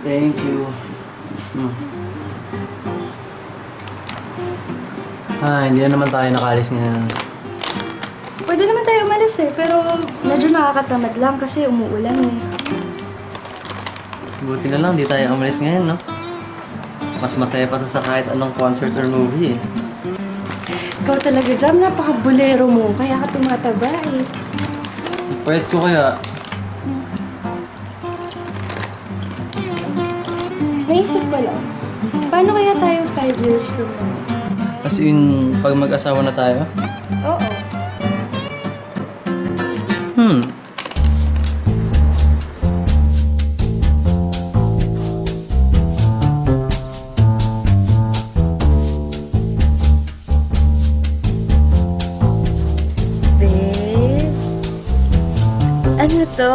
Thank you. Hindi na naman tayo nakalis ngayon. Pwede naman tayo umalis eh, pero medyo nakakatamad lang kasi umuulan eh. Buti na lang, di tayo umalis ngayon, no? Mas masaya pa to sa kahit anong concert or movie eh. Ikaw talaga, Jam, napaka-bolero mo, kaya ka tumataba eh. Pwede ko kaya. Naisip ko lang, paano kaya tayo 5 years from now? As in, pag mag-asawa na tayo? Oo. Babe? Ano to?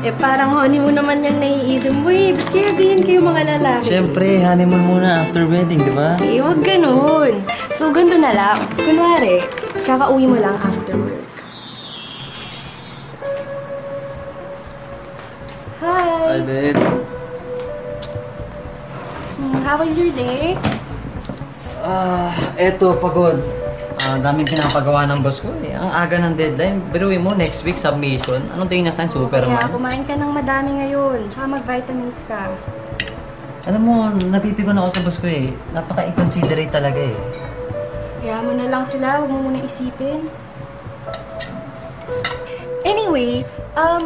Eh, parang honeymoon naman yung naiisip mo eh. Ba't kaya ganyan kayo mga lalaki? Siyempre, honeymoon muna after wedding, di ba? Eh, huwag ganun. So, ganito na lang. Kunwari, kakauwi mo lang after work. Hi! Hi, babe. How was your day? Eto, pagod. Daming pinapagawa ng boss ko eh. Ang aga ng deadline. Biruin mo, next week, submission. Anong tingin na sa'yo, Superman? Kaya kumain ka ng madami ngayon. Tsaka mag-vitamins ka. Alam mo, napipigon ako sa boss ko eh. Napaka-inconsiderate talaga eh. Kaya mo na lang sila. Huwag mo muna isipin. Anyway,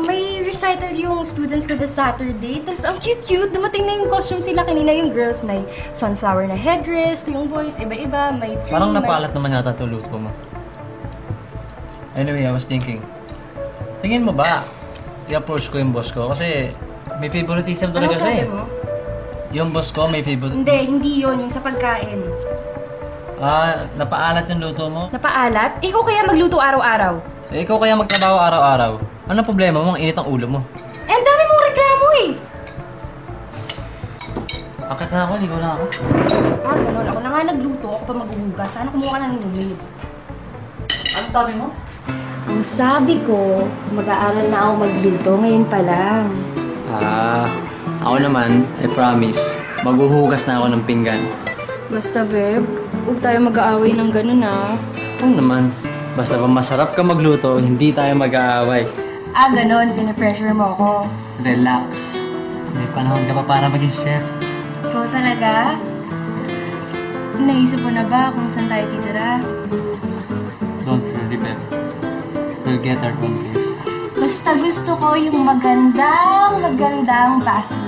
may recital yung students ko this Saturday. Tapos ang cute-cute. Dumating na yung costume sila kanina. Yung girls may sunflower na headdress. Yung boys, iba-iba. May tree, Parang napalat naman yata ito luto mo. Anyway, I was thinking. Tingin mo ba, i-approach ko yung boss ko? Kasi may favoritism talaga Anong siya sabi eh. mo? Yung boss ko may favoritism. Hindi yun. Yung sa pagkain. Napaalat yung luto mo? Napaalat? Ikaw kaya magluto araw-araw? Eh, ikaw kaya magtrabaho araw-araw. Ano problema mo? Ang init ang ulo mo. Eh, ang dami mong reklamo eh! Akit na ako, ligaw na ako. Ganun. Ako na nga nagluto. Ako pa maghuhugas. Sana kumuha ka ng lumid. Ano sabi mo? Ang sabi ko, mag-aaral na ako magluto ngayon pa lang. Ako naman, I promise, maghuhugas na ako ng pinggan. Basta, babe, huwag tayo mag-aaway ng ganun ah. Oo naman. Basta ba masarap ka magluto, hindi tayo mag-aaway. Ganun. Pinipressure mo ako. Relax. May panahon ka pa para maging chef. Ikaw talaga? Naisip mo na ba kung saan tayo titira? Don't worry, babe. We'll get our own place. Basta gusto ko yung magandang bathroom.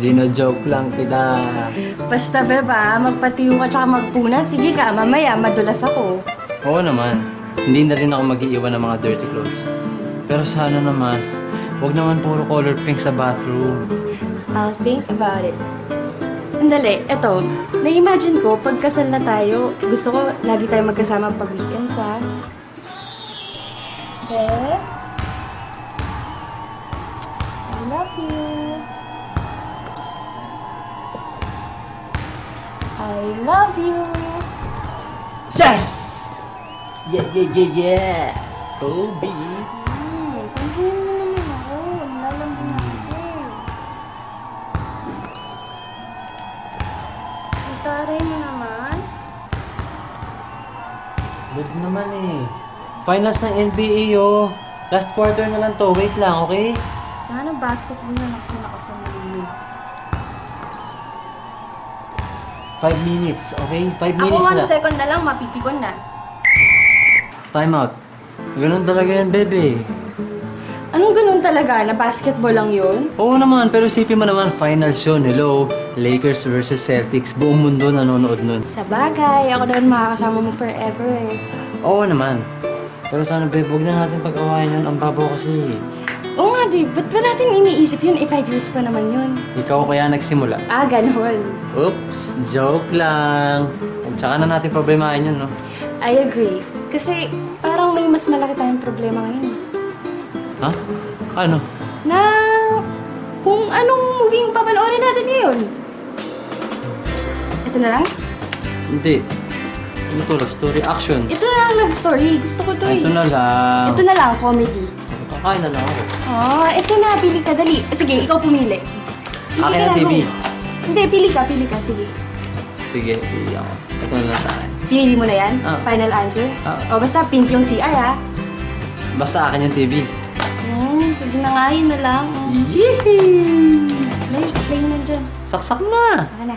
Gino-joke lang kita. Basta, beba, magpatiyo ka tsaka magpuna. Sige ka, mamaya, madulas ako. Oo naman. Hindi na rin ako mag-iiwan ng mga dirty clothes. Pero sana naman, huwag naman puro color pink sa bathroom. I'll think about it. Andali, eto. Na-imagine ko, pagkasal na tayo, gusto ko lagi tayo magkasama pag weekends, ha? Beb? I love you. I love you. Yes! Yeah, yeah, yeah, yeah! Kobe! Pansinin mo naman ako. Nilalambing ako. Itaray mo naman. Good naman eh. Finals ng NBA, oh. Last quarter na lang to. Wait lang, okay? Sana basketball na lang nakasamili. 5 minutes, okay? 5 Ako minutes 1 na. second na lang, mapipikon na. Time out. Ganun talaga yan, bebe. Anong ganun talaga? Na basketball lang yun? Oo naman, pero isipin mo naman, finals yun. Hello, Lakers versus Celtics. Buong mundo nanonood nun. Sa bagay, ako naman makakasama mo forever eh. Oo naman. Pero sana, babe, huwag na natin pag-awayan yun. Ang babaw kasi. Oo nga, babe. Ba't ba natin iniisip yun? 5 years pa naman yun. Ikaw kaya nagsimula. Ah, ganun. Oops, joke lang. Tsaka na natin problemahin yun, no? I agree. Kasi parang may mas malaki tayong problema ngayon. Ha? Ano? Na kung anong movie yung papanoorin natin ngayon. Ito na lang? Hindi. Ano to? Love story? Action? Ito na lang love story. Gusto ko to eh. Ito na lang. Ito na lang, comedy. Kakain na lang ako. Ito na. Pili ka, dali. Sige, ikaw pumili. Pili Akin ka na TV. Hindi, pili ka. Sige. Sige, pili ako. Ito na lang sa akin. Pinili mo na yan? Ah. Final answer? Ah. Basta pink yung CR, ha? Basta akin yung TV. Sige na nga, yun na lang. Yee! Play mo na dyan. Saksak na! Baka na.